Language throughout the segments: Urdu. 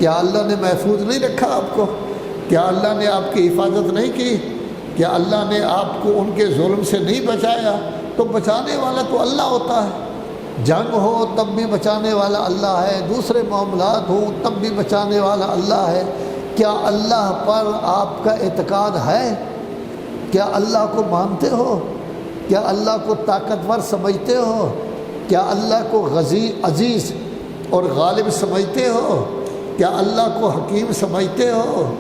کیا اللہ نے محفوظ نہیں رکھا آپ کو؟ کیا اللہ نے آپ کی حفاظت نہیں کی؟ کیا اللہ نے آپ کو ان کے ظلم سے نہیں بچایا؟ تو بچانے والا تو اللہ ہوتا ہے، جنگ ہو تب بھی بچانے والا اللہ ہے، دوسرے معاملات ہوں تب بھی بچانے والا اللہ ہے۔ کیا اللہ پر آپ کا اعتقاد ہے؟ کیا اللہ کو مانتے ہو؟ کیا اللہ کو طاقتور سمجھتے ہو؟ کیا اللہ کو عزیز اور غالب سمجھتے ہو؟ کیا اللہ کو حکیم سمجھتے ہو؟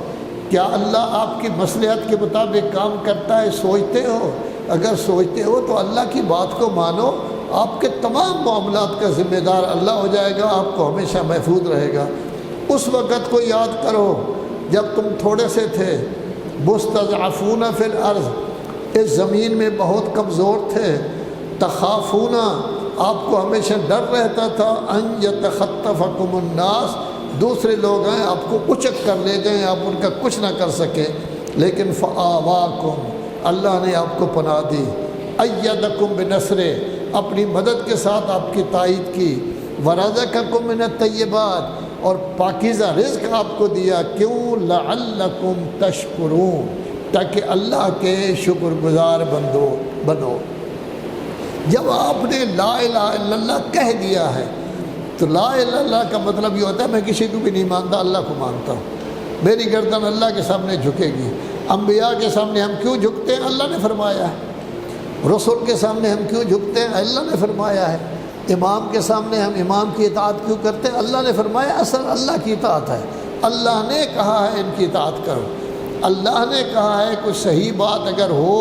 کیا اللہ آپ کی مصلحت کے مطابق کام کرتا ہے سوچتے ہو؟ اگر سوچتے ہو تو اللہ کی بات کو مانو، آپ کے تمام معاملات کا ذمہ دار اللہ ہو جائے گا، آپ کو ہمیشہ محفوظ رہے گا۔ اس وقت کو یاد کرو جب تم تھوڑے سے تھے، مستضعفون فی الارض، اس زمین میں بہت کمزور تھے، تخافون، آپ کو ہمیشہ ڈر رہتا تھا، ان یتخطفکم الناس، دوسرے لوگ ہیں آپ کو اچک کر لے جائیں، آپ ان کا کچھ نہ کر سکے، لیکن فآواکم، اللہ نے آپ کو پناہ دی، ایدکم بنصرہ، اپنی مدد کے ساتھ آپ کی تائید کی، ورزقکم من الطیبات، اور پاکیزہ رزق آپ کو دیا، کیوں؟ لعلکم تشکرون، تاکہ اللہ کے شکر گزار بنو۔ جب آپ نے لا الہ الا اللہ کہہ دیا ہے تو لا الہ الا اللہ کا مطلب یہ ہوتا ہے میں کسی کو بھی نہیں مانتا، اللہ کو مانتا ہوں، میری گردن اللہ کے سامنے جھکے گی۔ انبیاء کے سامنے ہم کیوں جھکتے ہیں؟ اللہ نے فرمایا ہے۔ رسول کے سامنے ہم کیوں جھکتے ہیں؟ اللہ نے فرمایا ہے۔ امام کے سامنے ہم امام کی اطاعت کیوں کرتے ہیں؟ اللہ نے فرمایا، اصل اللہ کی اطاعت ہے، اللہ نے کہا ہے ان کی اطاعت کرو، اللہ نے کہا ہے کوئی صحیح بات اگر ہو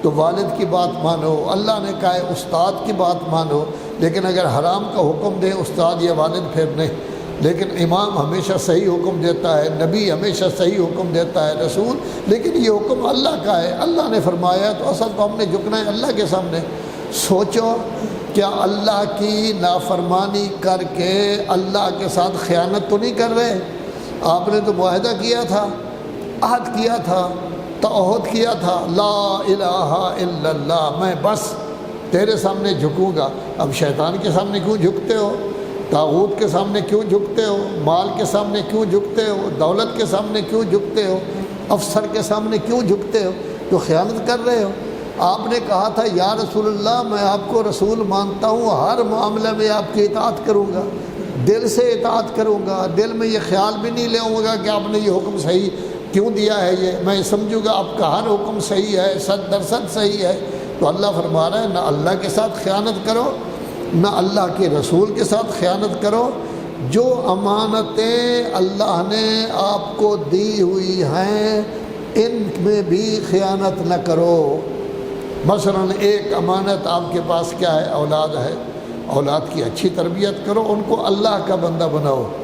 تو والد کی بات مانو، اللہ نے کہا ہے استاد کی بات مانو، لیکن اگر حرام کا حکم دے استاد یا والد پھر نہیں۔ لیکن امام ہمیشہ صحیح حکم دیتا ہے، نبی ہمیشہ صحیح حکم دیتا ہے، رسول، لیکن یہ حکم اللہ کا ہے، اللہ نے فرمایا، تو اصل تو ہم نے جھکنا ہے اللہ کے سامنے۔ سوچو، کیا اللہ کی نافرمانی کر کے اللہ کے ساتھ خیانت تو نہیں کر رہے؟ آپ نے تو معاہدہ کیا تھا، عہد کیا تھا، تعہد کیا تھا، لا الہ الا اللہ، میں بس تیرے سامنے جھکوں گا۔ اب شیطان کے سامنے کیوں جھکتے ہو؟ طاغوت کے سامنے کیوں جھکتے ہو؟ مال کے سامنے کیوں جھکتے ہو؟ دولت کے سامنے کیوں جھکتے ہو؟ افسر کے سامنے کیوں جھکتے ہو؟ تو خیانت کر رہے ہو۔ آپ نے کہا تھا یا رسول اللہ میں آپ کو رسول مانتا ہوں، ہر معاملے میں آپ کی اطاعت کروں گا، دل سے اطاعت کروں گا، دل میں یہ خیال بھی نہیں لوں گا کہ آپ نے یہ حکم صحیح کیوں دیا ہے، یہ میں سمجھوں گا آپ کا ہر حکم صحیح ہے، 100% صحیح ہے۔ تو اللہ فرما رہا ہے نہ اللہ کے ساتھ خیانت کرو، نہ اللہ کے رسول کے ساتھ خیانت کرو، جو امانتیں اللہ نے آپ کو دی ہوئی ہیں ان میں بھی خیانت نہ کرو۔ مثلا ایک امانت آپ کے پاس کیا ہے؟ اولاد ہے، اولاد کی اچھی تربیت کرو، ان کو اللہ کا بندہ بناؤ۔